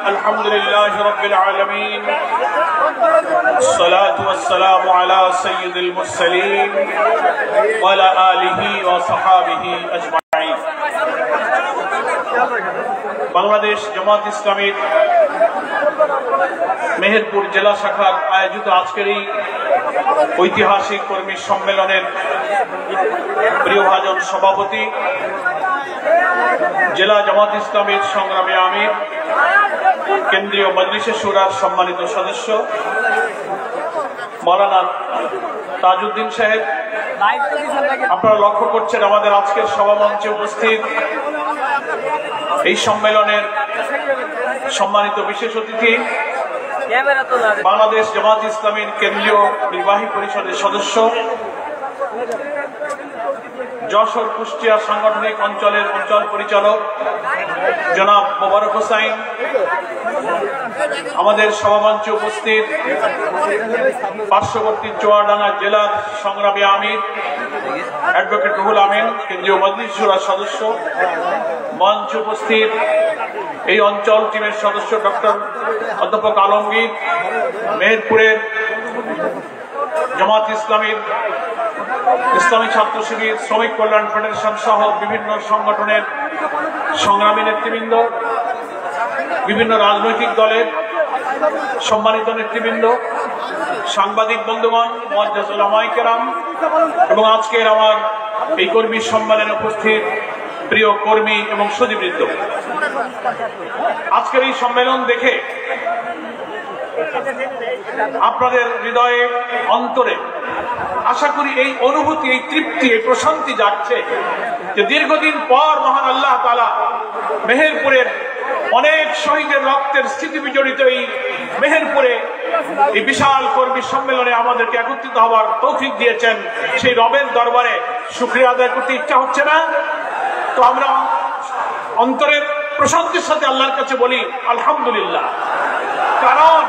अल्हम्दुलिल्लाह रब्बिल आलमीन अस्सलातु वस्सलामु अला सय्यिदिल मुरसलीन व अला आलिहि व सहाबिहि अजमाइन। बांग्लादेश जमात इस्लामी मेहेरपुर जिला शाखार आयोजित आजकेर এই ঐতিহাসিক কর্মী সম্মেলনের প্রিয়ভাজন সভাপতি জেলা জামাত ইসলামীর সংগ্রামী আমির কেন্দ্রীয় মজলিসে শুরার সম্মানিত সদস্য মাওলানা তাজউদ্দিন সাহেব, আপনারা লক্ষ্য করছেন আমাদের আজকের সভামঞ্চে উপস্থিত এই সম্মেলনের সম্মানিত বিশেষ অতিথি বাংলাদেশ জামাত ইসলামীর কেন্দ্রীয় নির্বাহী পরিষদের সদস্য, যশোর কুষ্টিয়া সাংগঠনিক অঞ্চলের অঞ্চল পরিচালক জনাব মোবারক হোসাইন, আমাদের সভামঞ্চে উপস্থিত পার্শ্ববর্তী চুয়াডাঙ্গা জেলার সংগ্রামী আমির অ্যাডভোকেট রুহুল আমিন, কেন্দ্রীয় মজলিস শুরার সদস্য, মঞ্চে উপস্থিত এই অঞ্চল টিমের সদস্য ডক্টর অধ্যাপক আলমগীর, মেহেরপুরের জামাত ইসলামীর ইসলামী ছাত্র শিবির, শ্রমিক কল্যাণ ফেডারেশন সহ বিভিন্ন সংগঠনের সংগ্রামী নেতৃবৃন্দ, বিভিন্ন রাজনৈতিক দলের সম্মানিত নেতৃবৃন্দ, সাংবাদিক বন্ধুগণ, মুআজ্জাজ উলামায়ে কেরাম এবং আজকের আমার এই কর্মী সম্মেলনে উপস্থিত প্রিয় কর্মী এবং সুধীবৃন্দ, আজকের এই সম্মেলন দেখে আপনাদের হৃদয়ে অন্তরে আশা করি এই অনুভূতি, এই তৃপ্তি, এই প্রশান্তি যাচ্ছে যে দীর্ঘদিন পর মহান আল্লাহ তাআলা মেহেরপুরের অনেক শহীদের রক্তের স্মৃতি বিজড়িত এই মেহেরপুরে এই বিশাল কর্মী সম্মেলনে আমাদেরকে একত্রিত হওয়ার তৌফিক দিয়েছেন। সেই রবের দরবারে শুকরিয়া আদায় করতে ইচ্ছা হচ্ছে না? তো আমরা অন্তরের প্রশান্তির সাথে আল্লাহর কাছে বলি আলহামদুলিল্লাহ। কারণ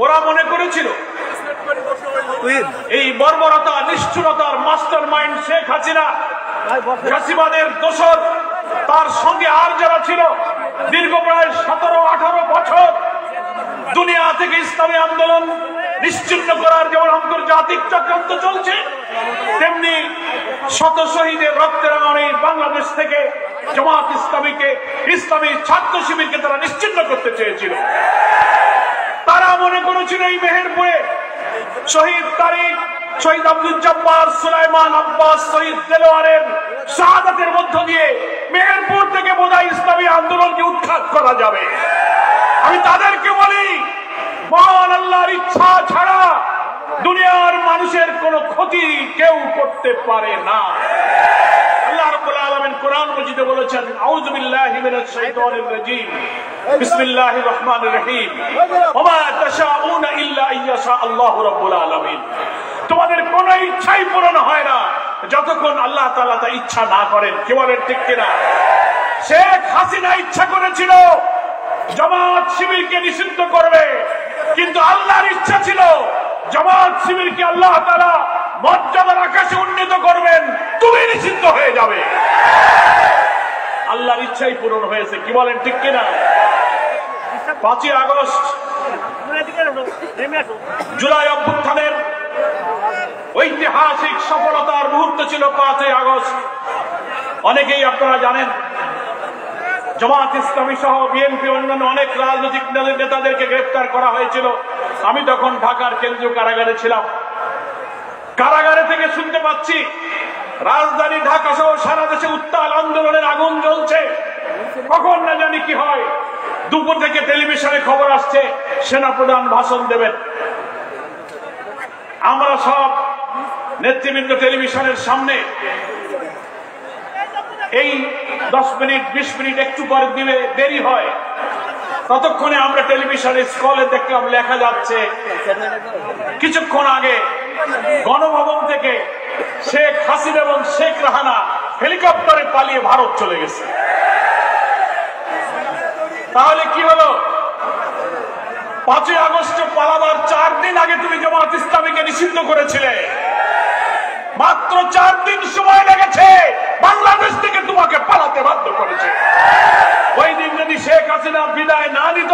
ওরা মনে করেছিল এই বর্বরতা, নিষ্ঠুরতার মাস্টার মাইন্ড শেখ হাসিনা, ফ্যাসিবাদের দোসর, তার সঙ্গে আর যারা ছিল দীর্ঘ প্রায় 17-18 বছর দুনিয়া থেকে ইসলামী আন্দোলন নিশ্চিহ্ন করার যেমন আন্তর্জাতিক চক্রান্ত চলছে, তেমনি শত শহীদের রক্তের রাঙানি বাংলাদেশ থেকে জামাত ইসলামীকে, ইসলামী ছাত্র শিবিরকে তারা নিশ্চিহ্ন করতে চেয়েছিল। তারা মনে করেছিল এই মেহেরপুরে শহীদ তারিক, শহীদ আব্দুল জব্বার, সুলাইমান আব্বাস, শহীদ দেলোয়ারের শাহাদাতের মধ্য দিয়ে মেহেরপুর থেকে বোধহয় ইসলামী আন্দোলনকে উৎখাত করা যাবে। আমি তাদেরকে বলি, মহান আল্লাহর ইচ্ছা ছাড়া দুনিয়ার মানুষের কোনো ক্ষতি কেউ করতে পারে না। আল্লাহ রাব্বুল আলামিন কোরআন মাজিদে বলেছেন, আউযু বিল্লাহি মিনাশ শাইতানির রাজীম, বিসমিল্লাহির রহমানির রহিম, ওয়া মা তাশাউনা ইল্লা আইয়াশা আল্লাহু রাব্বুল আলামিন। তোমাদের কোনো ইচ্ছাই পূরণ হয় না যতক্ষণ আল্লাহ তাআলা তা ইচ্ছা না করেন। কি বলেন ঠিক কিনা? শেখ হাসিনা ইচ্ছা করেছিল জামাত শিবিরকে নিষিদ্ধ করবে, কিন্তু আল্লাহর ইচ্ছা ছিল জামাত শিবিরকে আল্লাহ তাআলা মর্যাদার আকাশে উন্নীত করবেন, তুমি নিষিদ্ধ হয়ে যাবে। আল্লাহর ইচ্ছাই পূরণ হয়েছে। কি বলেন ঠিক কিনা? 5ই আগস্ট জুলাই অভ্যুত্থানের ঐতিহাসিক সফলতার মুহূর্ত ছিল 5ই আগস্ট। অনেকেই আপনারা জানেন জামাত ইসলামী সহ বিএনপি অন্যান্য অনেক রাজনৈতিক নেতাদেরকে গ্রেফতার করা হয়েছিল। আমি তখন ঢাকার কেন্দ্রীয় কারাগারে ছিলাম। কারাগারে থেকে শুনতে পাচ্ছি রাজধানী ঢাকা সহ সারা দেশে উত্তাল আন্দোলনের আগুন জ্বলছে। কখন না জানি কি হয়। দুপুর থেকে টেলিভিশনে খবর আসছে সেনাপ্রধান ভাষণ দেবেন। আমরা সব নেতৃবৃন্দ টেলিভিশনের সামনে এই 10 মিনিট 20 মিনিট একটু পরে দিবে দেরি হয়, ততক্ষণে আমরা টেলিভিশনের স্ক্রলে দেখলাম লেখা যাচ্ছে কিছুক্ষণ আগে গণভবন থেকে শেখ হাসিনা এবং শেখ রাহানা হেলিকপ্টারে পালিয়ে ভারত চলে গেছে। তাহলে কি হলো? 5ই আগস্ট পালাবার 4 দিন আগে তুমি জামাত ইসলামীকে নিষিদ্ধ করেছিলে, মাত্র 4 দিন সময় লেগেছে বাংলাদেশ থেকে তোমাকে পালাতে বাধ্য করেছে। ওই দিন যদি শেখ হাসিনা বিদায় না নিত,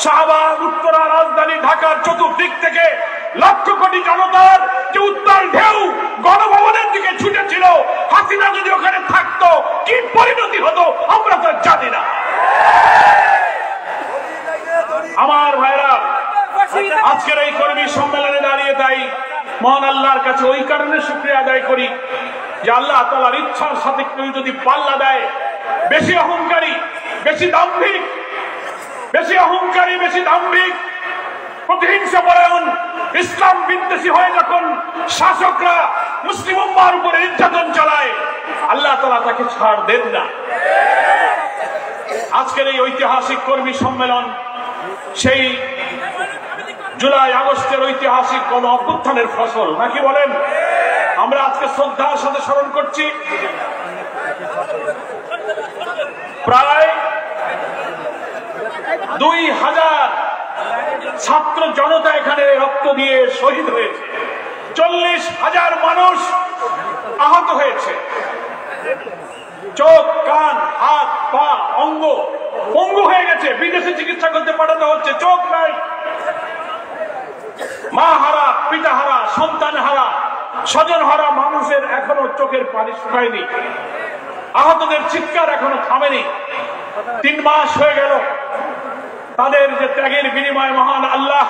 শাহবাগ উত্তরা রাজধানী ঢাকার চতুর্দিক থেকে লক্ষ কোটি জনতার যে উত্তাল ঢেউ গণভবনের দিকে ছুটেছিল, হাসিনা যদি ওখানে থাকতো কি পরিণতি হতো আমরা তো জানি না। আমার ভাইরা, আজকের এই কর্মী সম্মেলনে দাঁড়িয়ে তাই মহান আল্লাহর কাছে ওই কারণে শুকরিয়া আদায় করি যে আল্লাহ তাআলার ইচ্ছার সাথে কেউ যদি পাল্লা দেয়, বেশি অহংকারী, বেশি দাম্ভিক, প্রতিহিংসাপরায়ণ, ইসলাম বিদ্বেষী হয়ে যখন শাসকরা মুসলিম উম্মাহর উপরে নির্যাতন চালায়, আল্লাহ তাআলা তাকে ছাড় দেন না। আজকের এই ঐতিহাসিক কর্মী সম্মেলন সেই জুলাই আগস্টের ঐতিহাসিক গণ অভ্যুত্থানের ফসল, নাকি বলেন? আমরা আজকে শ্রদ্ধার সাথে স্মরণ করছি প্রায় 2000 ছাত্র জনতা এখানে রক্ত দিয়ে শহীদ হয়েছে, 40,000 মানুষ আহত হয়েছে, চোখ কান হাত পা অঙ্গ পঙ্গু হয়ে গেছে, বিদেশে চিকিৎসা করতে পাঠাতে হচ্ছে, চোখ নাই, মা হারা, পিতা হারা, সন্তান হারা, স্বজন হারা মানুষের এখনো চোখের পানি শুকায়নি, আহতদের চিৎকার এখনো থামেনি। 3 মাস হয়ে গেল তাদের যে ত্যাগের বিনিময়ে মহান আল্লাহ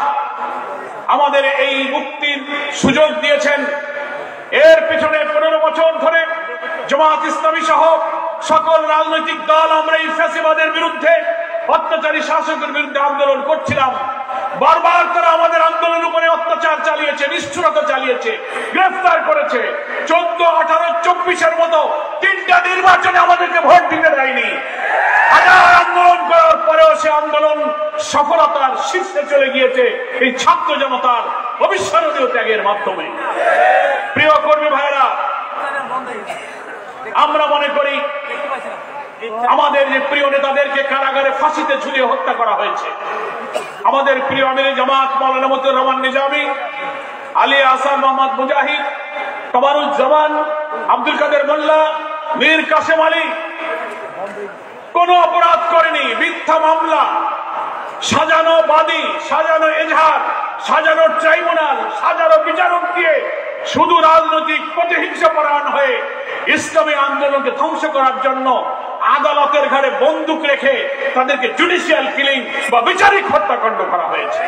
আমাদের এই মুক্তির সুযোগ দিয়েছেন। এর পিছনে 15 বছর ধরে জামাত ইসলামী সহ সকল রাজনৈতিক দল আমরা এই ফ্যাসিবাদের বিরুদ্ধে, অত্যাচারী শাসকের বিরুদ্ধে আন্দোলন করছিলাম। বারবার তারা আমাদের আন্দোলনের উপরে অত্যাচার চালিয়েছে, নিষ্ঠুরতা চালিয়েছে, গ্রেফতার করেছে। 14, 18, 24-এর মতো 3টা নির্বাচনে আমাদেরকে ভোট দিতে দেয়নি। হাজার আন্দোলন করার পরেও সে আন্দোলন সফলতার শীর্ষে চলে গিয়েছে এই ছাত্র জনতার অবিস্মরণীয় ত্যাগের মাধ্যমে। প্রিয় কর্মী ভাইরা, আমরা মনে করি আমাদের যে প্রিয় নেতাদেরকে কারাগারে ফাঁসিতে ঝুলিয়ে হত্যা করা হয়েছে। আমাদের প্রিয় আমির জামাত মাওলানা মতিউর রহমান নিজামী, আলী আহসান মোহাম্মদ মুজাহিদ, কমারুজ্জামান, আব্দুল কাদের মোল্লা, মীর কাসেম আলী কোন অপরাধ করেনি। মিথ্যা মামলা, সাজানো বাদী, সাজানো এজাহার, সাজানো ট্রাইব্যুনাল, সাজানো বিচারক দিয়ে শুধু রাজনৈতিক প্রতিহিংসাপরায়ণ হয়ে ইসলামী আন্দোলনকে ধ্বংস করার জন্য আদালতের ঘাড়ে বন্দুক রেখে তাদেরকে জুডিশিয়াল কিলিং বা বিচারিক হত্যাকাণ্ড করা হয়েছে।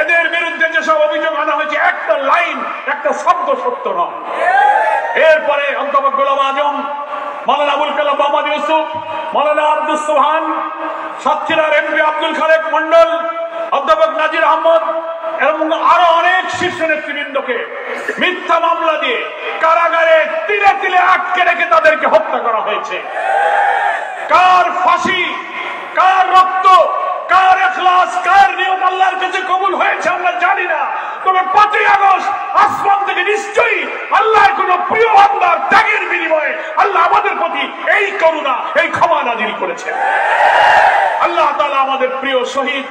এদের বিরুদ্ধে যেসব অভিযোগ আনা হয়েছে, একটা লাইন, একটা শব্দ সত্য নয়। এরপরে অধ্যাপক গোলাম আজম, মাওলানা আবুল কালাম মোহাম্মদ ইউসুফ, মাওলানা আব্দুস সোবহান, সাতক্ষীরার এমপি আব্দুল খালেক মন্ডল, অধ্যাপক নাজির আহমদ এবং আরো অনেক শীর্ষ নেতৃবৃন্দকে মিথ্যা মামলা দিয়ে কারাগারে তিলে তিলে আটকে রেখে তাদেরকে হত্যা করা হয়েছে। কার ফাঁসি, কার রক্ত, কার ইখলাস, কার নিয়ত আল্লাহর কাছে কবুল হয়েছে আমরা জানি না, তবে 5ই আগস্ট আসমান থেকে নিশ্চয়ই আল্লাহর কোন প্রিয় বান্দার ত্যাগের বিনিময়ে আল্লাহ আমাদের প্রতি এই করুণা, এই ক্ষমা নাজিল করেছেন। আল্লাহ তাআলা আমাদের প্রিয় শহীদ,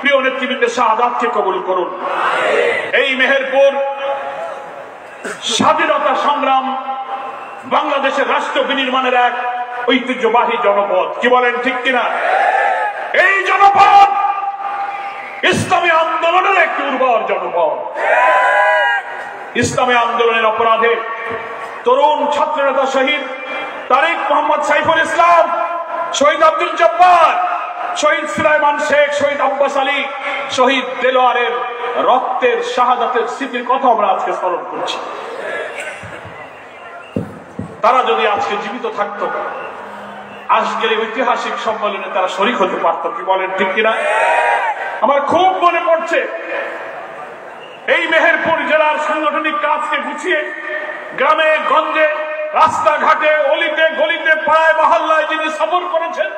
প্রিয় নেতৃবৃন্দের শাহাদাতকে কবুল করুন। এই মেহেরপুর স্বাধীনতা সংগ্রাম বাংলাদেশের রাষ্ট্র বিনির্মাণের এক ঐতিহ্যবাহী জনপদ, কি বলেন ঠিক কিনা? এই জনপদ ইসলামী আন্দোলনের একটি উর্বর জনপদ। ইসলামী আন্দোলনের অপরাধে তরুণ ছাত্র নেতা শহীদ তারিক মোহাম্মদ সাইফুল ইসলাম, শহীদ আব্দুল জব্বার, শহীদ সুলাইমান শেখ, শহীদ আব্বাস আলী, শহীদ দেলোয়ারের রক্তের শাহাদাতের স্মৃতির কথা আমরা আজকে স্মরণ করছি। তারা যদি আজকে জীবিত থাকতো আজকের এই ঐতিহাসিক সম্মেলনে তারা শরীক হতে পারত। কি বলেন ঠিক কিনা? আমার খুব মনে পড়ছে এই মেহেরপুর জেলার সাংগঠনিক কাজকে গুছিয়ে গ্রামে গঞ্জে রাস্তাঘাটে অলিতে গলিতে পাড়ায় মহল্লায় যিনি সফর করেছেন,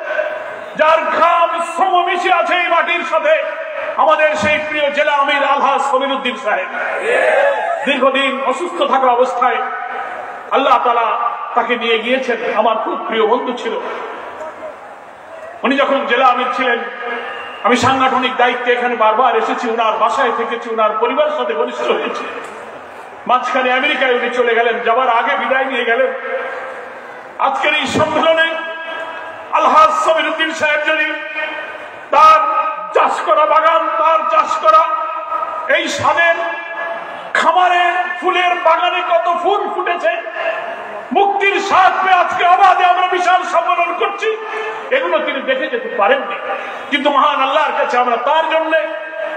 যার ঘাম শ্রম মিশে আছে এই মাটির সাথে, আমাদের সেই প্রিয় জেলা আমির আলহাজ সমীরউদ্দিন সাহেব। দীর্ঘদিন অসুস্থ থাকা অবস্থায় আল্লাহ তাআলা তাকে নিয়ে গিয়েছেন। আমার খুব প্রিয় বন্ধু ছিল উনি। যখন জেলা আমির ছিলেন আমি সাংগঠনিক দায়িত্বে এখানে বারবার এসেছি, উনার বাসায় থেকেছি, উনার পরিবারের সাথে ঘনিষ্ঠ হয়েছে। মাঝখানে আমেরিকায় উনি চলে গেলেন, যাবার আগে বিদায় নিয়ে গেলেন। আজকের এই সম্মেলনে আলহাজ সমীরউদ্দিন সাহেব যদি তার চাষ করা বাগান, তার চাষ করা এই স্বাদের খামারের ফুলের বাগানে কত ফুল ফুটেছে, মুক্তির স্বাদ পেয়ে আজকে আবাদে আমরা বিশাল সম্মেলন করছি, এগুলো তিনি দেখে যেতে পারেননি। কিন্তু মহান আল্লাহর কাছে আমরা তার জন্য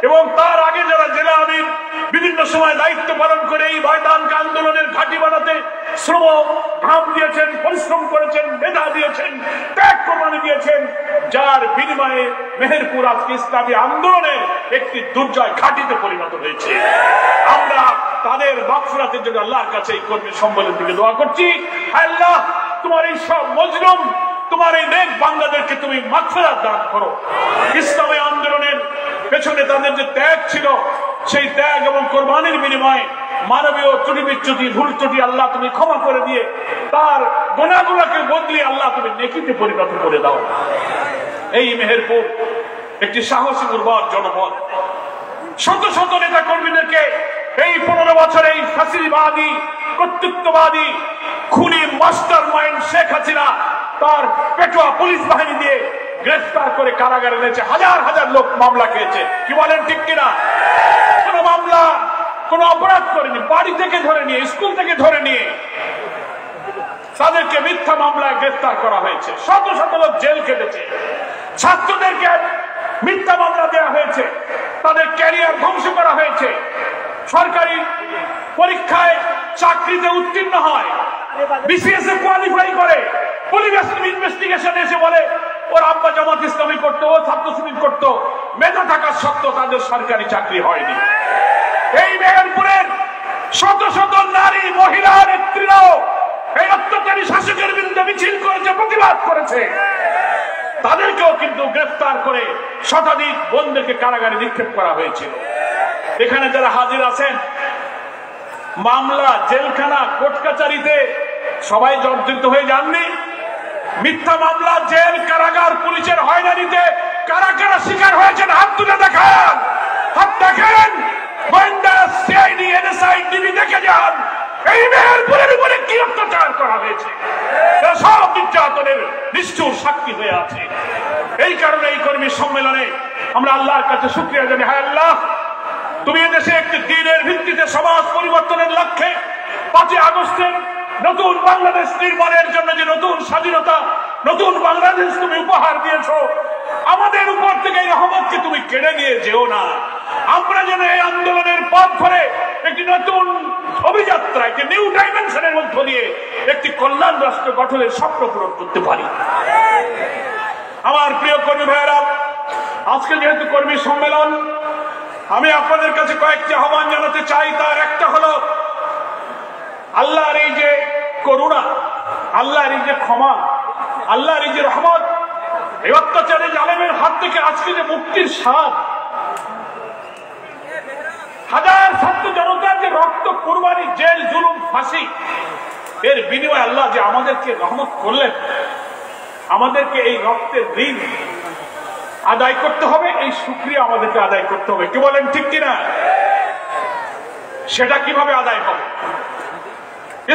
এবং তার আগে যারা জেলা আমির বিভিন্ন সময় দায়িত্ব পালন করে এই ময়দানকে আন্দোলনের ঘাঁটি বানাতে শ্রম ঘাম দিয়েছেন, পরিশ্রম করেছেন, মেধা দিয়েছেন, ত্যাগ কোরবানি দিয়েছেন, যার বিনিময়ে মেহেরপুর আজকে ইসলামী আন্দোলনের একটি দুর্জয় ঘাঁটিতে পরিণত হয়েছে। আমরা তাদের মাগফিরাতের জন্য আল্লাহর কাছে এই কর্মী সম্মেলন থেকে দোয়া করছি। আল্লাহ, তোমার এই সব মজলুম, তোমার এই নেক বান্দাদেরকে তুমি মাগফিরাত দান করো। ইসলামী আন্দোলনের পেছনে তাদের যে ত্যাগ ছিল, সেই ত্যাগ এবং কোরবানির বিনিময়ে মানবীয় ত্রুটি বিচ্যুতি ভুল ত্রুটি আল্লাহ তুমি ক্ষমা করে দিয়ে তার গুনাহগুলোকে বদলিয়ে আল্লাহ তুমি নেকিতে পরিণত করে দাও। এই মেহেরপুর একটি সাহসী উর্বর জনপদ। শত শত নেতা কর্মীদেরকে এই 15 বছর এই ফাসিবাদী কর্তৃত্ববাদী খুনি মাস্টার মাইন্ড শেখ হাসিনা তার পেটোয়া পুলিশ বাহিনী দিয়ে গ্রেফতার করে কারাগারে এনেছে। হাজার হাজার লোক মামলা খেয়েছে। কি বলেন ঠিক কিনা? কোন মামলা, কোন অপরাধ করেনি, বাড়ি থেকে ধরে নিয়ে, স্কুল থেকে ধরে নিয়ে তাদেরকে মিথ্যা মামলায় গ্রেফতার করা হয়েছে। শত শত লোক জেল কেটেছে। ছাত্রদেরকে মিথ্যা মামলা দেওয়া হয়েছে, তাদের ক্যারিয়ার ধ্বংস করা হয়েছে। সরকারি পরীক্ষায় চাকরিতে উত্তীর্ণ হয়, বিসিএস এ কোয়ালিফাই করে, পুলিশ ইনভেস্টিগেশন এসে বলে ওর আব্বা জামাত ইসলামী করতো, ও ছাত্র শিবির করতো, মেধা থাকার সত্ত্বেও তাদের সরকারি চাকরি হয়নি। এই মেহেরপুরের শত শত নারী মহিলা নেত্রীরাও এই অত্যাচারী শাসকের বিরুদ্ধে মিছিল করেছে, প্রতিবাদ করেছে। তাদেরকেও কিন্তু গ্রেফতার করে শতাধিক বন্দীকে কারাগারে নিক্ষেপ করা হয়েছিল। এখানে যারা হাজির আছেন, মামলা, জেলখানা, কোর্ট কাচারিতে সবাই জর্জরিত হয়ে যাননি? মিথ্যা মামলা, জেল, কারাগার, পুলিশের হয়রানিতে কারা কারা শিকার হয়েছেন হাত তুলে দেখান। হাত দেখেন, গোয়েন্দা, সিআইডি, এনএসআই, টিভি দেখে যান এই মেহেরপুরের উপরে কি অত্যাচার করা হয়েছে। সব নির্যাতনের নিষ্ঠুর সাক্ষী হয়ে আছে। এই কারণে এই কর্মী সম্মেলনে আমরা আল্লাহর কাছে শুকরিয়া জানাই। হায় আল্লাহ, তুমি এদেশে একটি দিনের ভিত্তিতে সমাজ পরিবর্তনের লক্ষ্যে 5 আগস্টের নতুন বাংলাদেশ নির্মাণের জন্য যে নতুন স্বাধীনতা, নতুন বাংলাদেশ তুমি উপহার দিয়েছো, আমাদের উপর থেকে এই রহমতকে তুমি কেড়ে নিয়ে যেও না। আমরা যেন এই আন্দোলনের পথ ধরে একটি নতুন অভিযাত্রা, একটি নিউ ডাইমেনশনের মধ্য দিয়ে একটি কল্যাণ রাষ্ট্র গঠনের স্বপ্ন পূরণ করতে পারি। আমার প্রিয় কর্মী ভাইয়েরা, আজকে যেহেতু কর্মী সম্মেলন, আমি আপনাদের কাছে কয়েকটি আহ্বান জানাতে চাই। তার একটা হলো আল্লাহর এই যে করুণা, আল্লাহর এই যে ক্ষমা, আল্লাহর এই যে রহমত, এই অত্যাচারী জালেমের হাত থেকে আজকে যে মুক্তির স্বাদ, হাজার ছাত্র জনতার যে রক্ত, কুরবানি, জেল, জুলুম, ফাঁসি, এর বিনিময়ে আল্লাহ যে আমাদেরকে রহমত করলেন, আমাদেরকে এই রক্তের ঋণ আদায় করতে হবে, এই শুকরিয়া আমাদেরকে আদায় করতে হবে। কি বলেন ঠিক কিনা? সেটা কিভাবে আদায় হবে?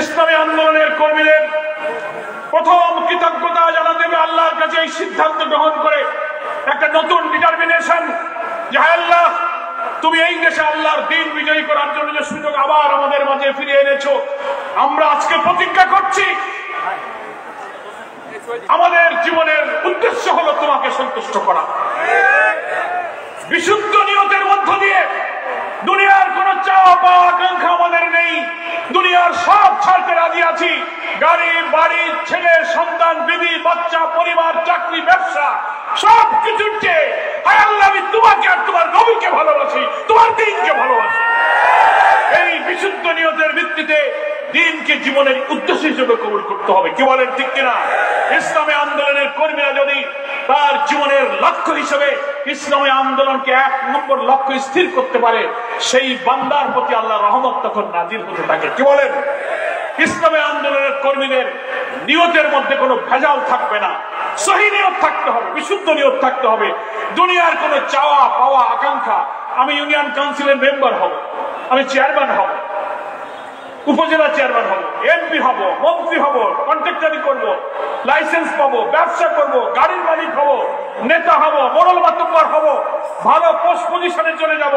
ইসলামী আন্দোলনের কর্মীদের প্রথম কৃতজ্ঞতা জানাতে হবে আল্লাহর কাছে এই সিদ্ধান্ত গ্রহণ করে একটা নতুন ডিটারমিনেশন যে আল্লাহ, তুমি এই দেশে আল্লাহর দ্বীন বিজয়ী করার জন্য যে সুযোগ আবার আমাদের মাঝে ফিরিয়ে এনেছো, আমরা আজকে প্রতিজ্ঞা করছি আমাদের জীবনের উদ্দেশ্য হলো তোমাকে সন্তুষ্ট করা। বিশুদ্ধ নিয়তের মধ্য দিয়ে দুনিয়ার কোন চাওয়া পাওয়া আকাঙ্ক্ষা আমাদের নেই। দুনিয়ার সব ছাড়তে রাজি আছি, গাড়ি বাড়ি ছেলে সন্তান বিবি বাচ্চা পরিবার চাকরি ব্যবসা সব কিছুর চেয়ে হায় আল্লাহ আমি তোমাকে আর তোমার নবীকে ভালোবাসি, তোমার দ্বীনকে ভালোবাসি। এই বিশুদ্ধ নিয়তের ভিত্তিতে দ্বীনকে জীবনের উদ্দেশ্য হিসেবে কবুল করতে হবে। কি বলেন ঠিক কিনা? ইসলামী আন্দোলনের কর্মীরা যদি তার জীবনের লক্ষ্য হিসেবে ইসলামী আন্দোলনকে 1 নম্বর লক্ষ্য স্থির করতে পারে, সেই বান্দার প্রতি আল্লাহর রহমত তখন নাজিল হতে থাকে। কি বলেন? ইসলামী আন্দোলনের কর্মীদের নিয়তের মধ্যে কোনো ভেজাল থাকবে না, সহি নিয়ত থাকতে হবে, বিশুদ্ধ নিয়ত থাকতে হবে। দুনিয়ার কোনো চাওয়া পাওয়া আকাঙ্ক্ষা, আমি ইউনিয়ন কাউন্সিলের মেম্বার হব, আমি চেয়ারম্যান হব, উপজেলা চেয়ারম্যান হব, এমপি হব, মন্ত্রী হব, কন্ট্রাক্টরি করব, লাইসেন্স পাবো, ব্যবসা করব, গাড়ির মালিক হব, নেতা হব, মোড়ল মাতব্বর হব, ভালো পোস্ট পজিশনে চলে যাব,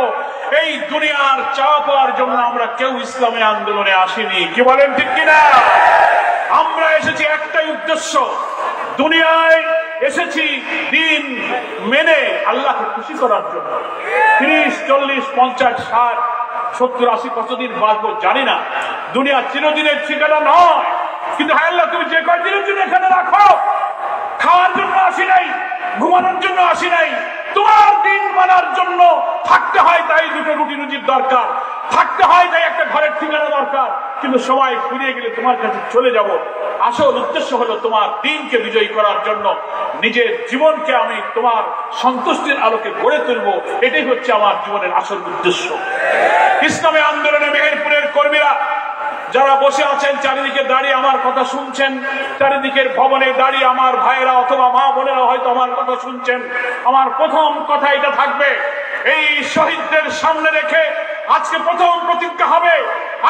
এই দুনিয়ার চাওয়া পাওয়ার জন্য আমরা কেউ ইসলামী আন্দোলনে আসিনি। কি বলেন ঠিক কিনা? আমরা এসেছি একটাই উদ্দেশ্য, দুনিয়ায় এসেছি দিন মেনে আল্লাহকে খুশি করার জন্য। 30, 40, 50, 60, 70, 80 কতদিন বাঁচবো জানি না, দুনিয়া চিরদিনের ঠিকানা নয়। কিন্তু হায় আল্লাহ তুমি যে কয়দিনের জন্য এখানে রাখো, খাওয়ার জন্য আসি নাই, ঘুমানোর জন্য আসি নাই, তোমার দিন মানার জন্য থাকতে হয় তাই দুটো রুটি রুজির দরকার, থাকতে হয় তাই একটা ঘরের ঠিকানা দরকার, কিন্তু সময় ফুরিয়ে গেলে তোমার কাছে চলে যাব। আসল উদ্দেশ্য হলো তোমার দিনকে বিজয়ী করার জন্য নিজের জীবনকে আমি তোমার সন্তুষ্টির আলোকে গড়ে তুলবো, এটাই হচ্ছে আমার জীবনের আসল উদ্দেশ্য। ইসলামী আন্দোলনে মেহেরপুরের কর্মীরা যারা বসে আছেন, চারিদিকে দাঁড়িয়ে আমার কথা শুনছেন, চারিদিকের ভবনে দাঁড়িয়ে আমার ভাইয়েরা অথবা মা বোনেরা হয়তো আমার কথা শুনছেন, আমার প্রথম কথা এটা থাকবে, এই শহীদদের সামনে রেখে আজকে প্রথম প্রতিজ্ঞা হবে,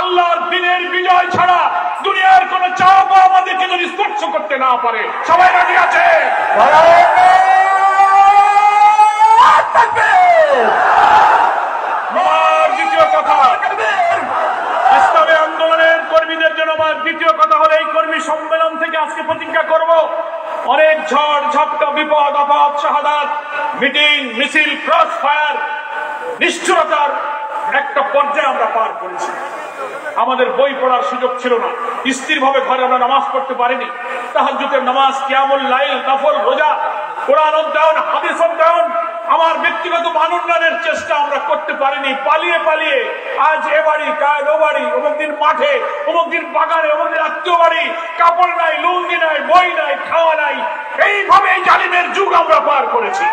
আল্লাহর দ্বীনের বিজয় ছাড়া দুনিয়ার কোন চাপ আমাদেরকে যদি স্পর্শ করতে না পারে। সবাই রাজি আছে? আমার দ্বিতীয় কথা, ইসলামী আন্দোলনের কর্মীদের জন্য আমার দ্বিতীয় কথা হলো, এই কর্মী সম্মেলন থেকে আজকে প্রতিজ্ঞা করব, অনেক ঝড় ঝাপটা বিপদ আপদ শাহাদাত মিটিং মিছিল ক্রস ফায়ার নিষ্ঠুরতার একটা পর্যায়ে আমরা পার করেছি। আমাদের বই পড়ার সুযোগ ছিল না, স্থির ভাবে ঘরে আমরা নামাজ পড়তে পারিনি, তাহাজ্জুদের নামাজ, কিয়ামুল লাইল, নফল রোজা, কোরআন অধ্যয়ন, হাদিস অধ্যয়ন, আমার ব্যক্তিগত মান উন্নয়নের চেষ্টা আমরা করতে পারিনি। পালিয়ে পালিয়ে আজ এ বাড়ি কাল ও বাড়ি, অমুক দিন মাঠে, অমুক দিন বাগানে, অমুক দিন আত্মীয় বাড়ি, কাপড় নাই, লুঙ্গি নাই, বই নাই, খাওয়া নাই, এইভাবে এই জালিমের যুগ আমরা পার করেছি।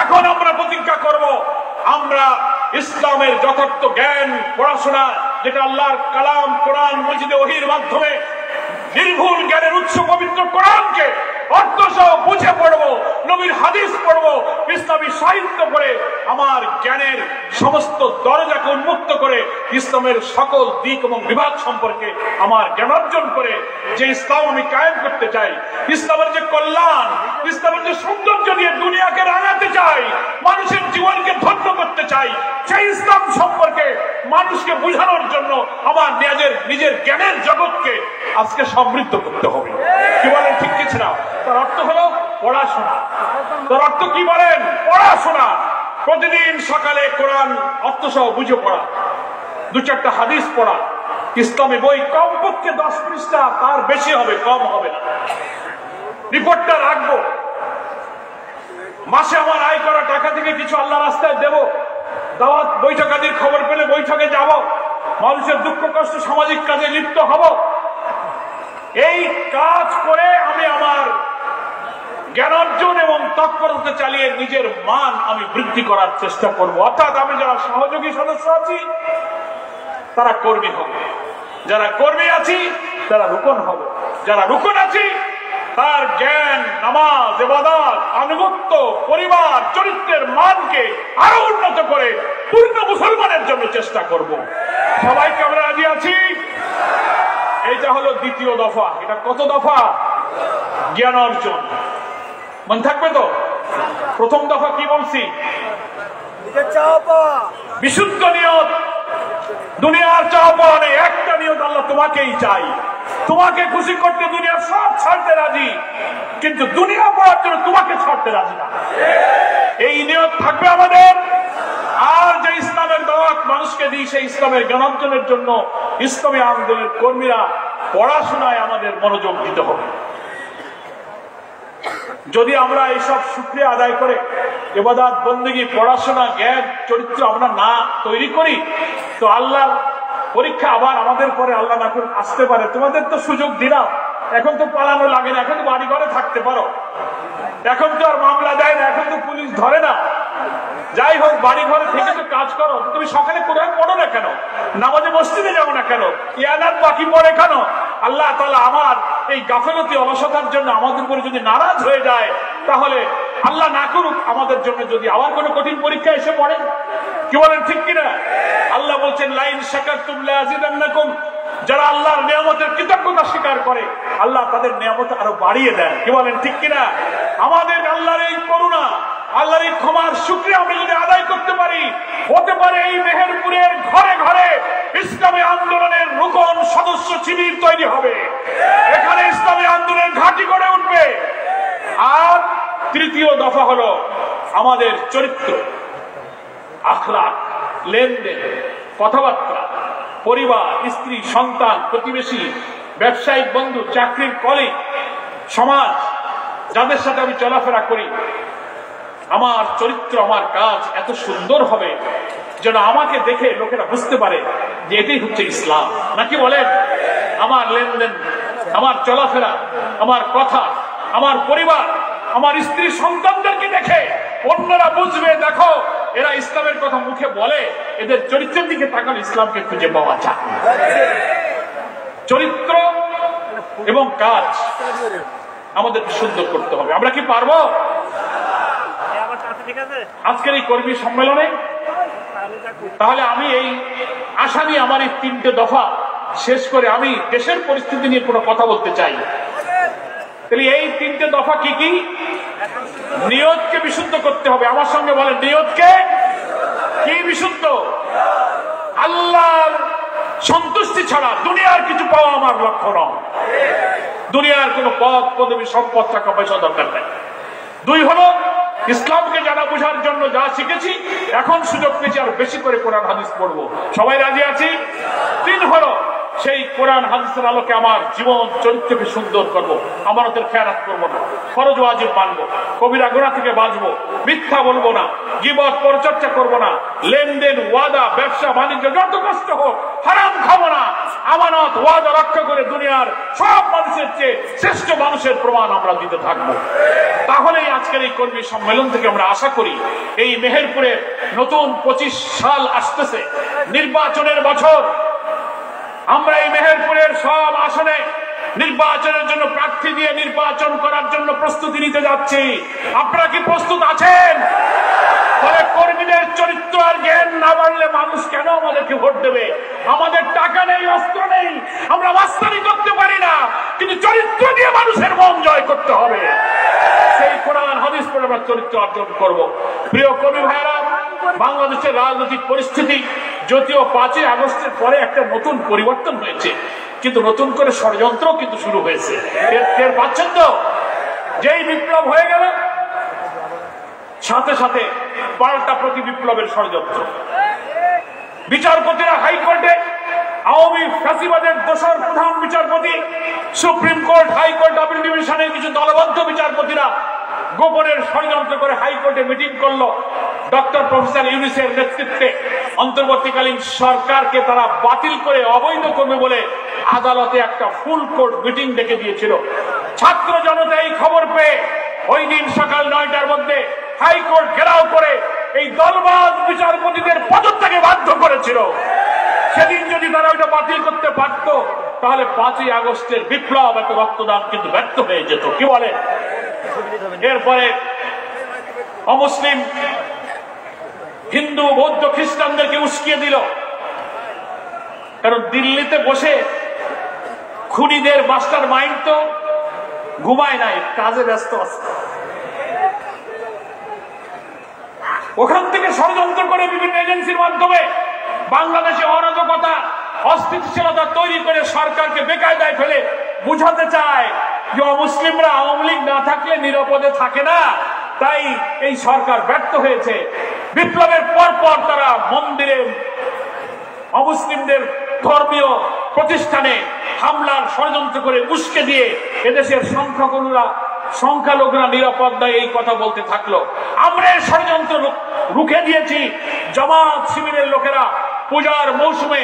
এখন আমরা প্রতিজ্ঞা করব, আমরা ইসলামের যথার্থ জ্ঞান পড়াশোনা, যেটা আল্লাহর কালাম কোরআন মজিদে ওহীর মাধ্যমে নির্ভুল জ্ঞানের উৎস পবিত্র কোরআনকে অর্থসহ বুঝে পড়বো, নবীর হাদিস পড়বো, ইসলামী সাহিত্য পড়ে আমার জ্ঞানের সমস্ত দরজাকে উন্মুক্ত করে ইসলামের সকল দিক এবং বিভাগ সম্পর্কে আমার জ্ঞান অর্জন করে যে ইসলাম আমি কায়েম করতে চাই, ইসলামের যে কল্যাণ, ইসলামের যে সৌন্দর্য দিয়ে দুনিয়াকে রাঙাতে চাই, মানুষের জীবনকে ধন্য করতে চাই, সেই ইসলাম সম্পর্কে মানুষকে বোঝানোর জন্য আমার নিজের জ্ঞানের জগৎকে আজকে সমৃদ্ধ করতে হবে। কি বলেন ঠিক কিছু না? তার অর্থ হলো পড়াশোনা। তার অর্থ কি বলেন? পড়াশোনা। প্রতিদিন সকালে কোরআন অর্থসহ বুঝে পড়া, 2-4টা হাদিস পড়া, ইসলামী বই কমপক্ষে 10 পৃষ্ঠা, তার বেশি হবে, কম হবে না। রিপোর্টটা রাখবো, মাসে আমার আয় করা টাকা থেকে কিছু আল্লাহ রাস্তায় দেব, দাওয়াত বৈঠক আদির খবর পেলে বৈঠকে যাব, মানুষের দুঃখ কষ্ট সামাজিক কাজে লিপ্ত হব। এই কাজ করে আমি আমার জ্ঞান অর্জন এবং তৎপরতা চালিয়ে নিজের মান আমি বৃদ্ধি করার চেষ্টা করব। অর্থাৎ আমি যারা সহযোগী সদস্য আছি তারা কর্মী হবে, যারা কর্মী আছি তারা রুকন হবে, যারা রুকন আছি তার জ্ঞান, নামাজ, ইবাদত, আনুগত্য, পরিবার, চরিত্রের মানকে আরো উন্নত করে পূর্ণ মুসলমানের জন্য চেষ্টা করব। সবাইকে আমরা রাজি আছি? এইটা হলো দ্বিতীয় দফা। এটা কত দফা? জ্ঞান অর্জন। মনে থাকবে তো? প্রথম দফা কি বলছি? বিশুদ্ধ নিয়ত। দুনিয়ার চাওয়া পাওয়া নেই, একটা নিয়ত, আল্লাহ তোমাকেই চাই, তোমাকে খুশি করতে দুনিয়ার সব ছাড়তে রাজি, কিন্তু দুনিয়া পাওয়ার জন্য তোমাকে ছাড়তে রাজি না। এই নিয়ত থাকবে আমাদের। আর যে ইসলাম ইসলামের দাওয়াত মানুষকে দিই, সেই ইসলামের জ্ঞানার্জনের জন্য ইসলামী আন্দোলনের কর্মীরা পড়াশোনায় আমাদের মনোযোগ দিতে হবে। যদি আমরা এইসব শুকরিয়া আদায় করে ইবাদত বন্দেগী পড়াশোনা জ্ঞান চরিত্র আমরা না তৈরি করি, তো আল্লাহর পরীক্ষা আবার আমাদের পরে আল্লাহ না করে আসতে পারে। তোমাদের তো সুযোগ দিলাম, এখন তো পালানো লাগে না, এখন তো বাড়ি ঘরে থাকতে পারো, এখন তো আর মামলা দেয় না, এখন তো পুলিশ ধরে না। যাই হোক, বাড়ি ঘরে থেকে তো কাজ করো। তুমি সকালে কোরআন পড়ো না কেন? নামাজে মসজিদে যাও না কেন? ইয়ানাত বাকি পড়ে কেন? আল্লাহ তাআলা আমার এই গাফেলতি অলসতার জন্য আমাদের উপরে যদি নারাজ হয়ে যায়, তাহলে আল্লাহ না করুক আমাদের জন্য যদি আবার কোনো কঠিন পরীক্ষা এসে পড়ে। কি বলেন, ঠিক কিনা? আল্লাহ বলছেন লাইন শাকারতুম লাযিদান্নাকুম, যারা আল্লাহর নিয়ামতের কৃতজ্ঞতা স্বীকার করে আল্লাহ তাদের নিয়ামত আরো বাড়িয়ে দেন। কি বলেন, ঠিক কিনা? আমাদের আল্লাহর এই করুণা, আল্লাহর এই ক্ষমার শুকরিয়া আমরা যদি আদায় করতে পারি, হতে পারে এই মেহেরপুরের ঘরে ঘরে ইসলামী আন্দোলনের রুকন সদস্য শিবির তৈরি হবে, এখানে ইসলামী আন্দোলনের ঘাঁটি গড়ে উঠবে। আর তৃতীয় দফা হলো আমাদের চরিত্র, আখলাক, লেনদেন, কথাবার্তা, পরিবার, স্ত্রী, সন্তান, প্রতিবেশী, ব্যবসায়িক বন্ধু, চাকরির কলিগ, সমাজ, যাদের সাথে আমি চলাফেরা করি, আমার চরিত্র, আমার কাজ এত সুন্দর হবে যেন আমাকে দেখে লোকেরা বুঝতে পারে যে এটাই হচ্ছে ইসলাম। নাকি বলেন? আমার লেনদেন, আমার চলাফেরা, আমার কথা, আমার পরিবার, আমার স্ত্রী, সন্তানদেরকে দেখে অন্যরা বুঝবে, দেখো এরা ইসলামের কথা মুখে বলে, এদের চরিত্রের দিকে তাকালে ইসলামকে খুঁজে পাওয়া যায়। চরিত্র এবং কাজ আমাদের সুন্দর করতে হবে। আমরা কি পারবো? আজকের এই কর্মী সম্মেলনে তাহলে আমি এই আশা নিয়ে আমার এই তিনটে দফা শেষ করে আমি দেশের পরিস্থিতি নিয়ে কোনো কথা বলতে চাই। তাহলে এই তিনটে দফা কি কি? নিয়তকে বিশুদ্ধ করতে হবে। আমার সঙ্গে বলেন, নিয়তকে কি বিশুদ্ধ? আল্লাহর সন্তুষ্টি ছাড়া দুনিয়ার কিছু পাওয়া আমার লক্ষ্য নয়। দুনিয়ার কোন পদ পদবী সম্পদ টাকা পয়সা দরকার নেই। দুই হলো ইসলামকে জানা বোঝার জন্য যা শিখেছি, এখন সুযোগ পেয়েছি আর বেশি করে কোরআন হাদিস পড়বো। সবাই রাজি আছি? তিন হলো সেই কোরআন হাদিসের আলোকে আমার জীবন চরিত্রকে সুন্দর করব, আমানতের খেয়ানত করব না, ফরজ ওয়াজিব মানবো, কবিরা গুনাহ থেকে বাঁচবো, মিথ্যা বলবো না, গীবত পরচর্চা করব না, লেনদেন, ওয়াদা, ব্যবসা বাণিজ্য যত কষ্ট হোক হারাম খাবো না, আমানত ওয়াদা রক্ষা করে দুনিয়ার সব মানুষের চেয়ে শ্রেষ্ঠ মানুষের প্রমাণ আমরা দিতে থাকবো। তাহলেই আজকের এই কর্মী সম্মেলন থেকে আমরা আশা করি এই মেহেরপুরে নতুন 25 সাল আসতেছে, নির্বাচনের বছর। আমরা এই মেহেরপুরের সব আসনে নির্বাচনের জন্য প্রার্থী দিয়ে নির্বাচন করার জন্য প্রস্তুতি নিতে যাচ্ছি। আপনারা কি প্রস্তুত আছেন? তবে কর্মীদের চরিত্র আর জ্ঞান না বাড়লে মানুষ কেন আমাদেরকে ভোট দেবে? আমাদের টাকা নেই, অস্ত্র নেই, আমরা মাস্তানি করতে পারি না, কিন্তু চরিত্র দিয়ে মানুষের মন জয় করতে হবে। সেই কোরআন হাদিস পড়ে আমরা চরিত্র অর্জন করব। প্রিয় কর্মী ভাইয়েরা, বাংলাদেশের রাজনৈতিক পরিস্থিতি যদিও 5ই আগস্টের পরে একটা নতুন পরিবর্তন হয়েছে, কিন্তু নতুন করে ষড়যন্ত্র কিন্তু শুরু হয়েছে। টের পাচ্ছেন তো? যেই বিপ্লব হয়ে গেল সাথে সাথে পাল্টা প্রতি বিপ্লবের ষড়যন্ত্র। বিচারপতিরা হাইকোর্টে আওয়ামী ফ্যাসিবাদের দোসর প্রধান বিচারপতি, সুপ্রিম কোর্ট, হাইকোর্ট, আপিল ডিভিশনের কিছু দলবদ্ধ বিচারপতিরা গোপনের ষড়যন্ত্র করে হাইকোর্টে মিটিং করলো। ডক্টর প্রফেসর ইউনূসের নেতৃত্বে অন্তর্বর্তীকালীন সরকারকে তারা বাতিল করে অবৈধ করবে বলে আদালতে একটা ফুল কোর্ট মিটিং ডেকে দিয়েছিল। ছাত্র জনতা এই খবর পেয়ে ওই দিন সকাল 9টার মধ্যে হাইকোর্ট ঘেরাও করে এই দলবাজ বিচারপতিদের পদত্যাগে বাধ্য করেছিল। সেদিন যদি তারা ওইটা বাতিল করতে পারত, তাহলে 5ই আগস্টের বিপ্লব, এত রক্তদান কিন্তু ব্যর্থ হয়ে যেত। কি বলে? এরপরে অমুসলিম হিন্দু, বৌদ্ধ, খ্রিস্টানদেরকে উস্কিয়ে দিল। কারণ দিল্লিতে বসে খুনিদের মাস্টার মাইন্ড তো ঘুমায় নাই, কাজে ব্যস্ত আছে। ওখান থেকে ষড়যন্ত্র করে বিভিন্ন এজেন্সির মাধ্যমে বাংলাদেশে অরাজকতা, অস্থিতিশীলতা তৈরি করে সরকারকে বেকায়দায় ফেলে বুঝাতে চায় যে অমুসলিমরা আওয়ামী লীগ না থাকলে নিরাপদে থাকে না, তাই এই সরকার ব্যর্থ হয়েছে। বিপ্লবের পর তারা মন্দিরে অমুসলিমদের ধর্মীয় প্রতিষ্ঠানে হামলার ষড়যন্ত্র করে উস্কে দিয়ে এদেশের সংখ্যালঘুরা নিরাপদ নয় এই কথা বলতে থাকলো। আমরা এই ষড়যন্ত্র রুখে দিয়েছি। জামাত শিবিরের লোকেরা পূজার মৌসুমে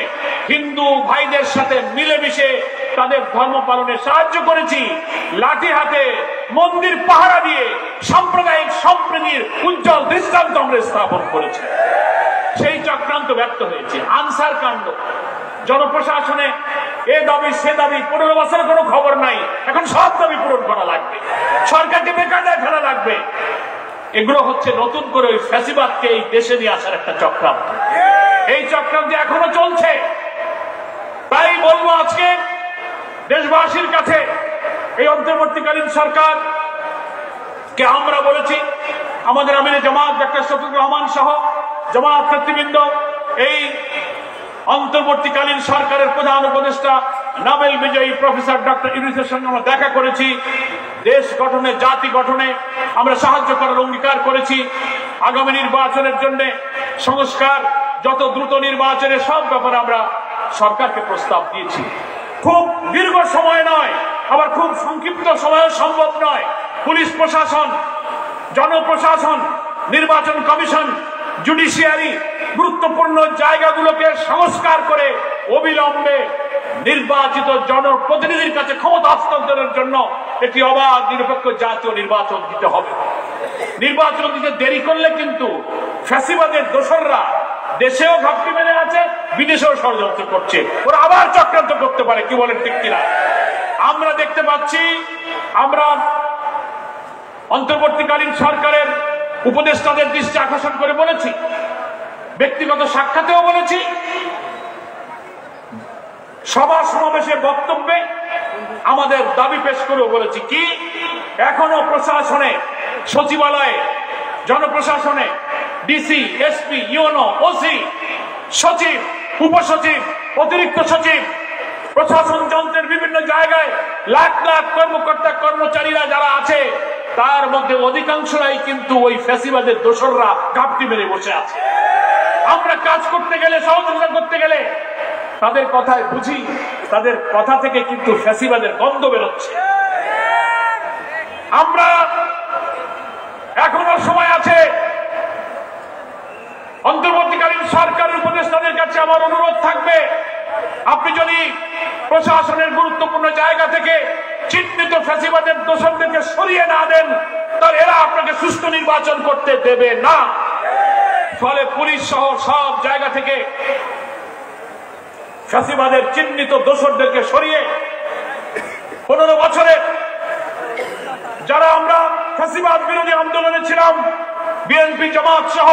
হিন্দু ভাইদের সাথে মিলেমিশে তাদের ধর্ম পালনে সাহায্য করেছি। লাঠি হাতে মন্দির পাহারা দিয়ে সাম্প্রদায়িক সম্প্রীতির উজ্জ্বল দৃষ্টান্ত আমরা স্থাপন করেছি। সেই চক্রান্ত ব্যর্থ হয়েছে। আনসার কাণ্ড, জনপ্রশাসনে এ দাবি সে দাবি, 15 বছরের কোনো খবর নাই, এখন সব দাবি পূরণ করা লাগবে, সরকারকে বেকায়দায় ফেলা লাগবে। এগুলো হচ্ছে নতুন করে ওই ফ্যাসিবাদকে এই দেশে নিয়ে আসার একটা চক্রান্ত। এই চক্রান্ত এখনো চলছে। তাই বলবো আজকে দেশবাসীর কাছে, এই অন্তর্বর্তীকালীন সরকার কে আমরা বলেছি, আমাদের আমিরে জামাত ডক্টর শফিকুর রহমান সহ জামাত নেতৃবৃন্দ এই অন্তর্বর্তীকালীন সরকারের প্রধান উপদেষ্টা নোবেল বিজয়ী প্রফেসর ডক্টর ইউনূসের সঙ্গে আমরা দেখা করেছি। দেশ গঠনে, জাতি গঠনে আমরা সাহায্য করার অঙ্গীকার করেছি। আগামী নির্বাচনের জন্য সংস্কার, যত দ্রুত নির্বাচনের সব ব্যাপারে আমরা সরকারকে প্রস্তাব দিয়েছি। খুব দীর্ঘ সময় নয়, আবার খুব সংক্ষিপ্ত সময় সম্ভব নয়। পুলিশ প্রশাসন, জনপ্রশাসন, নির্বাচন কমিশন, জুডিশিয়ারি গুরুত্বপূর্ণ জায়গাগুলোকে সংস্কার করে অবিলম্বে নির্বাচিত জনপ্রতিনিধির কাছে ক্ষমতা হস্তান্তরের জন্য একটি অবাধ নিরপেক্ষ জাতীয় নির্বাচন দিতে হবে। নির্বাচন দিতে দেরি করলে কিন্তু ফ্যাসিবাদের দোসররা দেশেও ঘাপটি মেরে আছে, বিদেশেও ষড়যন্ত্র করছে, ওরা আবার চক্রান্ত করতে পারে। কি বলেন ঠিক কিনা? আমরা দেখতে পাচ্ছি, আমরা অন্তর্বর্তীকালীন সরকারের উপদেষ্টাদের দৃষ্টি আকর্ষণ করে বলেছি, ব্যক্তিগত সাক্ষাতেও বলেছি, সভা সমাবেশে বক্তব্যে আমাদের দাবি পেশ করেও বলেছি। কি এখনো প্রশাসনে, সচিবালয়ে, জনপ্রশাসনে ডিসি, এসপি, ইউনো, ওসি, সচিব, উপসচিব, অতিরিক্ত সচিব, প্রশাসন যন্ত্রের বিভিন্ন জায়গায় লাখ লাখ কর্মকর্তা কর্মচারীরা যারা আছে, তার মধ্যে অধিকাংশরাই কিন্তু ওই ফ্যাসিবাদের দোসররা ঘাপটি মেরে বসে আছে। আমরা কাজ করতে গেলে, সহযোগিতা করতে গেলে তাদের কথায় বুঝি, তাদের কথা থেকে কিন্তু ফ্যাসিবাদের গন্ধ বেরোচ্ছে। আমরা এখনো সময় আছে। অন্তর্বর্তীকালীন সরকারের উপদেষ্টাদের কাছে আমার অনুরোধ থাকবে, আপনি যদি প্রশাসনের গুরুত্বপূর্ণ জায়গা থেকে চিহ্নিত ফ্যাসিবাদের দোষরদেরকে সরিয়ে না দেন, তাহলে এরা আপনাকে সুষ্ঠু নির্বাচন করতে দেবে না। ফলে পুলিশ সহ সব জায়গা থেকে ফ্যাসিবাদের চিহ্নিত দোষরদেরকে সরিয়ে 15 বছরে যারা আমরা ফ্যাসিবাদ বিরোধী আন্দোলনে ছিলাম, বিএনপি, জামাত সহ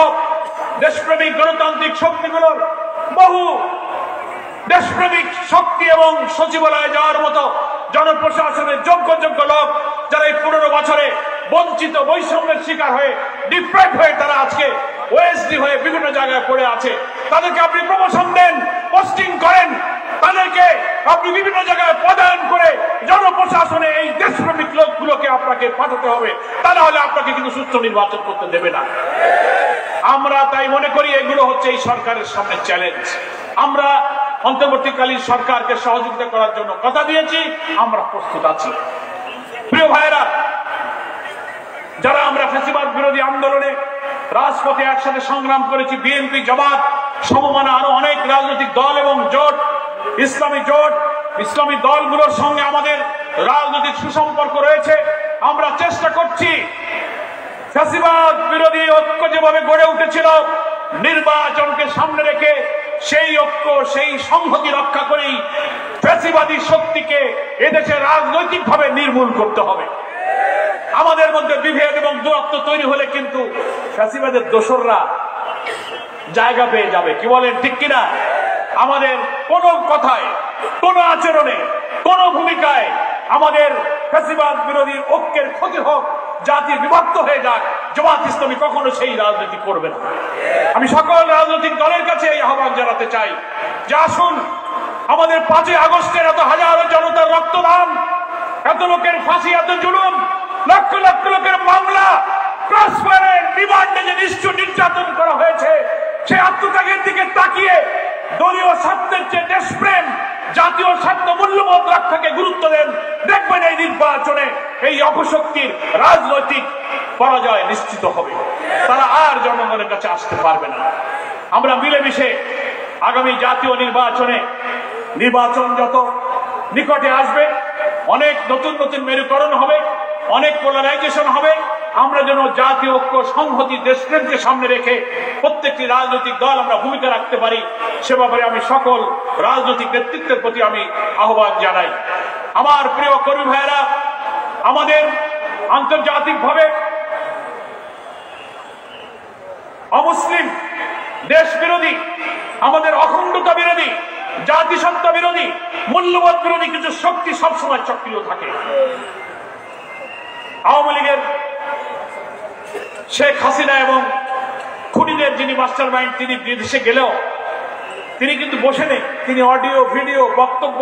দেশপ্রেমিক গণতান্ত্রিক শক্তিগুলোর বহু দেশপ্রেমিক শক্তি এবং সচিবালয়ে যাওয়ার মতো জনপ্রশাসনের যোগ্য লোক যারা এই 15 বছরে বঞ্চিত, বৈষম্যের শিকার হয়ে, ডিপ্রাইভ হয়ে তারা আজকে ওএসডি হয়ে বিভিন্ন জায়গায় পড়ে আছে, তাদেরকে আপনি প্রমোশন দেন, পোস্টিং করেন, তাদেরকে আপনি বিভিন্ন জায়গায় পদায়ন করে জনপ্রশাসনে এই দেশপ্রেমিক লোকগুলোকে আপনাকে পাঠাতে হবে। তা না হলে আপনাকে কিন্তু সুষ্ঠু নির্বাচন করতে দেবে না। আমরা তাই মনে করি এগুলো হচ্ছে এই সরকারের সামনে চ্যালেঞ্জ। আমরা অন্তর্বর্তীকালীন সরকারকে সহযোগিতা করার জন্য কথা দিয়েছি, আমরা প্রস্তুত আছি। প্রিয় ভাইয়েরা, যারা আমরা ফ্যাসিবাদ বিরোধী আন্দোলনে রাজপথে একসাথে সংগ্রাম করেছি, বিএনপি, জামাত সমমানা আরো অনেক রাজনৈতিক দল এবং জোট, ইসলামী দলগুলোর সঙ্গে আমাদের রাজনৈতিক সুসম্পর্ক রয়েছে। আমরা চেষ্টা করছি ফ্যাসিবাদ বিরোধী ঐক্য যেভাবে গড়ে উঠেছিল, নির্বাচনকে সামনে রেখে সেই ঐক্য, সেই সংহতি রক্ষা করেই ফ্যাসিবাদী শক্তিকে এদেশে রাজনৈতিকভাবে নির্মূল করতে হবে। আমাদের মধ্যে বিভেদ এবং দূরত্ব তৈরি হলে কিন্তু ফ্যাসিবাদের দোসররা জায়গা পেয়ে যাবে। কি বলেন ঠিক কিনা? আমাদের কোন কথায়, কোন আচরণে, কোন ভূমিকায় আমাদের ফ্যাসিবাদ বিরোধী ঐক্যের ক্ষতি হোক, জাতি বিভক্ত হয়ে যাক, জামাত ইসলামী কখনো সেই রাজনীতি করবে না। আমি সকল রাজনৈতিক দলের কাছে এই আহ্বান জানাতে চাই যে আসুন, আমাদের 5ই আগস্টের এত হাজারো জনতার রক্তদান, এত লোকের ফাঁসি, এত জুলুম, লক্ষ লক্ষ লোকের মামলা, ক্রসফায়ারের রিমান্ডে যে নিষ্ঠুর নির্যাতন করা হয়েছে, সে আত্মত্যাগের দিকে তাকিয়ে দলীয় স্বার্থের চেয়ে দেশপ্রেম, জাতীয় স্বার্থ, মূল্যবোধ রক্ষাকে গুরুত্ব দেন। দেখবেন এই নির্বাচনে এই অপশক্তির রাজনৈতিক পরাজয় নিশ্চিত হবে। তারা আর জনগণের কাছে আসতে পারবে না। আমরা মিলেমিশে আগামী জাতীয় নির্বাচন যত নিকটে আসবে, অনেক নতুন নতুন মেরুকরণ হবে, অনেক পোলারাইজেশন হবে। আমরা যেন জাতীয় ঐক্য, সংহতি, দেশপ্রেমকে সামনে রেখে প্রত্যেকটি রাজনৈতিক দল আমরা ভূমিকা রাখতে পারি, সে ব্যাপারে আমি সকল রাজনৈতিক নেতৃত্বের প্রতি আমি আহ্বান জানাই। আমার প্রিয় কর্মী ভাইয়েরা, আমাদের আন্তর্জাতিকভাবে অমুসলিম, দেশ বিরোধী, আমাদের অখণ্ডতা বিরোধী, জাতিসত্তা বিরোধী, মূল্যবোধ বিরোধী কিছু শক্তি সবসময় সক্রিয় থাকে। আওয়ামী লীগের শেখ হাসিনা এবং খুনিদের যিনি মাস্টার মাইন্ড, তিনি বিদেশে গেলেও তিনি কিন্তু বসে নেই। তিনি অডিও, ভিডিও, বক্তব্য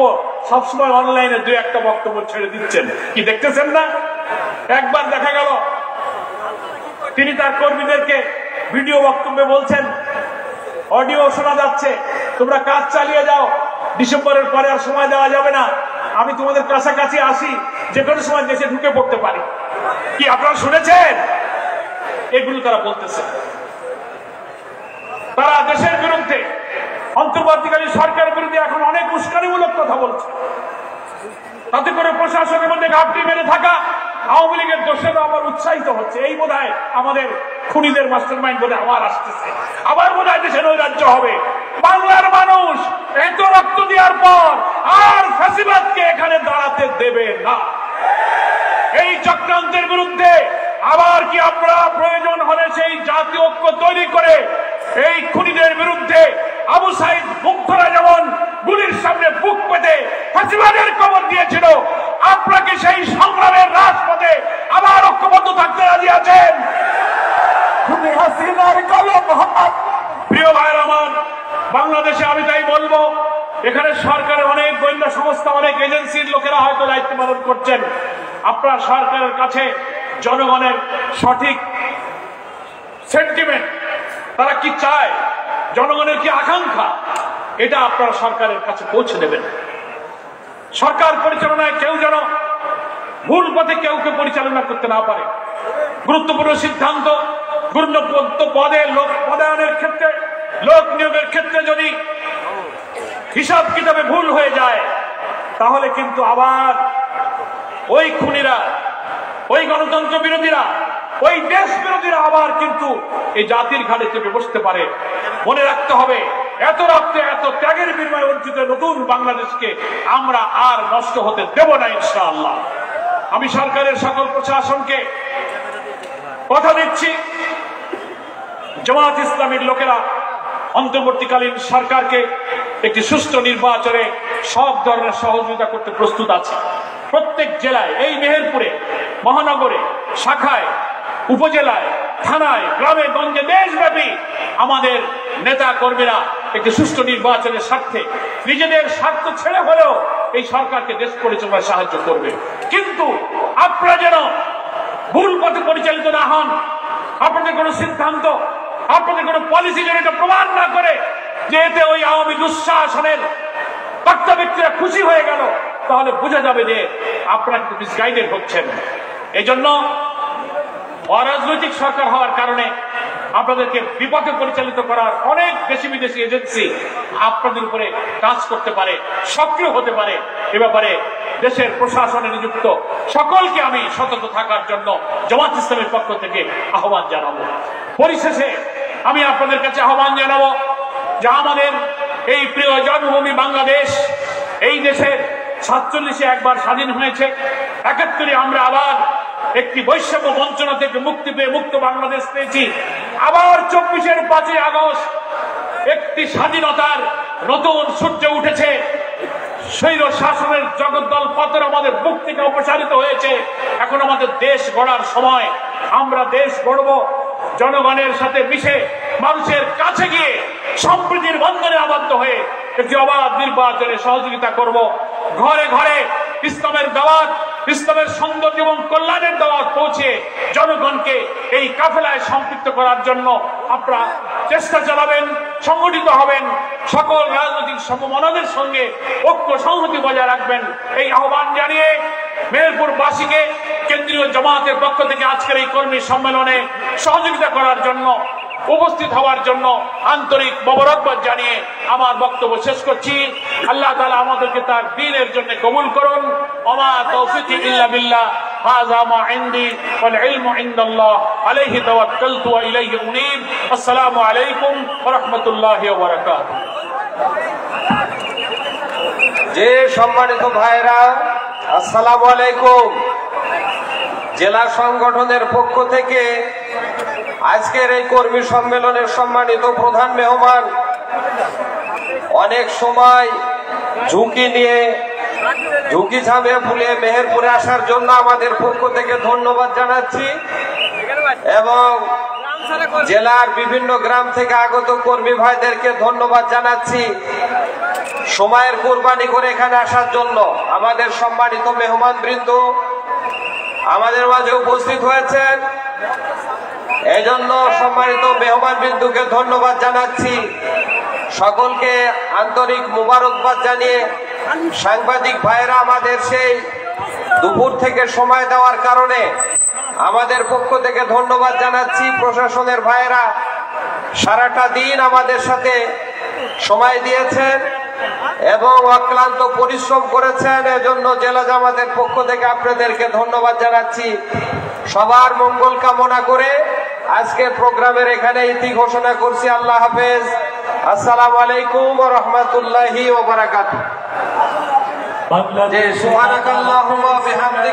সবসময় অনলাইনে দুই একটা বক্তব্য ছেড়ে দিচ্ছেন। কি দেখতেছেন না? একবার দেখা গেল তিনি তার কর্মীদেরকে ভিডিও বক্তব্যে বলছেন, অডিও শোনা যাচ্ছে, তোমরা কাজ চালিয়ে যাও, ডিসেম্বরের পরে আর সময় দেওয়া যাবে না, আমি তোমাদের কাছাকাছি আসি, যে কোনো সময় দেশে ঢুকে পড়তে পারি। কি আপনারা শুনেছেন? এগুলো তারা বলতেছে। তারা দেশের বিরুদ্ধে, অন্তর্বর্তীকালীন সরকারের বিরুদ্ধে এখন অনেক উস্কানিমূলক কথা বলছে। তাতে করে প্রশাসনের মধ্যে ঘাপটি মেরে থাকা আওয়ামী লীগের দোষেরা আবার উৎসাহিত হচ্ছে। এই বোধহয় আমাদের খুনিদের মাস্টার মাইন্ড বোধহয় আবার আসতেছে, আবার বোধহয় দেশে নৈরাজ্য হবে। বাংলার মানুষ এত রক্ত দেওয়ার পর আর ফ্যাসিবাদকে এখানে দাঁড়াতে দেবে না। এই চক্রান্তের বিরুদ্ধে আবার কি আমরা প্রয়োজন হলে সেই জাতীয় ঐক্য তৈরি করে এই খুনিদের বিরুদ্ধে আবু সাইদ মুগ্ধরা যেমন গুলির সামনে বুক পেতে ফ্যাসিবাদের কবর দিয়েছিল, আপনাকে সেই সংগ্রামের রাজপথে আবার ঐক্যবদ্ধ থাকতে রাজি আছেন? প্রিয় ভাইয়ের আমার, বাংলাদেশে আমি তাই বলবো, এখানে সরকারের অনেক গোয়েন্দা সংস্থা, অনেক এজেন্সির লোকেরা হয়তো দায়িত্ব পালন করছেন। আপনার সরকারের কাছে জনগণের সঠিক সেন্টিমেন্ট, তারা কি চায়, জনগণের কি আকাঙ্ক্ষা, এটা আপনারা সরকারের কাছে পৌঁছে দেবেন। সরকার পরিচালনায় কেউ যেন ভুল পথে কেউ পরিচালনা করতে না পারে। গুরুত্বপূর্ণ সিদ্ধান্ত, গুরুত্বপূর্ণ পদে লোক পদায়নের ক্ষেত্রে, লোক নিয়োগের ক্ষেত্রে যদি হিসাব কিতাবে ভুল হয়ে যায়, তাহলে কিন্তু আবার ওই খুনিরা, ওই গণতন্ত্র বিরোধীরা, ওই দেশ বিরোধীরা আবার কিন্তু এই জাতির ঘাড়ে চেপে বসতে পারে। মনে রাখতে হবে, এত রক্তে, এত ত্যাগের বিনিময়ে অর্জিত নতুন বাংলাদেশকে আমরা আর নষ্ট হতে দেব না ইনশাআল্লাহ। আমি সরকারের সকল প্রশাসনকে কথা দিচ্ছি, জামাত ইসলামীর লোকেরা অন্তর্বর্তীকালীন সরকারকে একটি সুষ্ঠু নির্বাচনে সব ধরনের সহযোগিতা করতে প্রস্তুত আছে। প্রত্যেক জেলায়, এই মেহেরপুরে, মহানগরে, শাখায়, উপজেলায়, থানায়, গ্রামে গঞ্জে, দেশব্যাপী আমাদের নেতা কর্মীরা একটি সুষ্ঠু নির্বাচনের স্বার্থে নিজেদের স্বার্থ ছেড়ে হলেও এই সরকারকে দেশ পরিচালনায় সাহায্য করবে। কিন্তু আপনারা যেন ভুল পথে পরিচালিত না হন। আপনাদের কোন সিদ্ধান্ত, আপনাদের কোন পলিসি যেন এটা প্রমাণ না করে যে এতে ওই আওয়ামী দুঃশাসনের কর্তা ব্যক্তিরা খুশি হয়ে গেল, তাহলে বোঝা যাবে যে আপনারা কিন্তু মিসগাইডেড হচ্ছেন। এই জন্য অরাজনৈতিক সরকার হওয়ার কারণে আপনাদেরকে বিপথে পরিচালিত করার অনেক দেশি বিদেশি এজেন্সি আপনাদের উপরে কাজ করতে পারে, সক্রিয় হতে পারে। এ ব্যাপারে দেশের প্রশাসনে নিযুক্ত সকলকে আমি সতর্ক থাকার জন্য জামাত ইসলামের পক্ষ থেকে আহ্বান জানাবো। পরিশেষে আমি আপনাদের কাছে আহ্বান জানাবো যে আমাদের এই প্রিয় জন্মভূমি বাংলাদেশ, এই দেশের 47-এ একবার স্বাধীন হয়েছে, 71-এ আমরা আবার একটি বৈষম্য বঞ্চনা থেকে মুক্তি পেয়ে মুক্ত বাংলাদেশ পেয়েছি। আবার 24-এর 5ই আগস্ট একটি স্বাধীনতার নতুন সূর্য উঠেছে। স্বৈর শাসনের জগদ্দল পতন আমাদের বুক থেকে অপসারিত হয়েছে। এখন আমাদের দেশ গড়ার সময়। আমরা দেশ গড়ব জনগণের সাথে মিশে, মানুষের কাছে গিয়ে, সম্প্রীতির বন্ধনে আবদ্ধ হয়ে একটি অবাধ নির্বাচনে সহযোগিতা করব। ঘরে ঘরে ইসলামের দাওয়াত, ইসলামের সৌন্দর্য এবং কল্যাণের দাওয়াত পৌঁছে জনগণকে এই কাফেলায় সম্পৃক্ত করার জন্য আপনারা চেষ্টা চালাবেন, সংগঠিত হবেন, সকল রাজনৈতিক সমমনাদের সঙ্গে ঐক্য সংহতি বজায় রাখবেন। এই আহ্বান জানিয়ে মেহেরপুরবাসীকে কেন্দ্রীয় জামাতের পক্ষ থেকে আজকের এই কর্মী সম্মেলনে সহযোগিতা করার জন্য, উপস্থিত হওয়ার জন্য আন্তরিক মোবারকবাদ জানিয়ে আমার বক্তব্য শেষ করছি। আল্লাহ তাআলা আমাদেরকে তার দ্বীনের জন্য কবুল করুন। ওমা তৌফিকি ইল্লা বিল্লাহ, হাযা মা ইনদি ওয়াল ইলমু ইনদাল্লাহ, আলাইহি তাওয়াক্কালতু ওয়া ইলাইহি উনীব। আসসালামু আলাইকুম ওয়া রাহমাতুল্লাহি ওয়া বারাকাতুহু। যে সম্মানিত ভাইরা, আসসালামু আলাইকুম। জেলা সংগঠনের পক্ষ থেকে আজকের এই কর্মী সম্মেলনের সম্মানিত প্রধান মেহমান, অনেক সময় ঝুঁকি নিয়ে ঝুঁকি ঝামিয়ে ভুলে মেহেরপুরে আসার জন্য আমাদের পক্ষ থেকে ধন্যবাদ জানাচ্ছি এবং জেলার বিভিন্ন গ্রাম থেকে আগত কর্মী ভাইদেরকে ধন্যবাদ জানাচ্ছি সময়ের কুরবানি করে এখানে আসার জন্য। আমাদের সম্মানিত মেহমান বৃন্দ আমাদের মাঝে উপস্থিত হয়েছেন, এই জন্য সম্মানিত মেহমান বিন্দুকে ধন্যবাদ জানাচ্ছি। সকলকে আন্তরিক মুবারকবাদ জানিয়ে সাংবাদিক ভাইরা আমাদের সেই দুপুর থেকে সময় দেওয়ার কারণে আমাদের পক্ষ থেকে ধন্যবাদ জানাচ্ছি। প্রশাসনের ভাইরা সারাটা দিন আমাদের সাথে সময় দিয়েছেন এবং অক্লান্ত পরিশ্রম করেছেন, এজন্য জেলা জামাতের পক্ষ থেকে আপনাদেরকে ধন্যবাদ জানাচ্ছি। সবার মঙ্গল কামনা করে আজকের প্রোগ্রামের এখানে ইতি ঘোষণা করছি। আল্লাহ হাফেজ। আসসালামু আলাইকুম ওয়া রাহমাতুল্লাহি ওয়া বারাকাতুহু। সুবহানাকাল্লাহুম্মা ওয়া বিহামদিকা।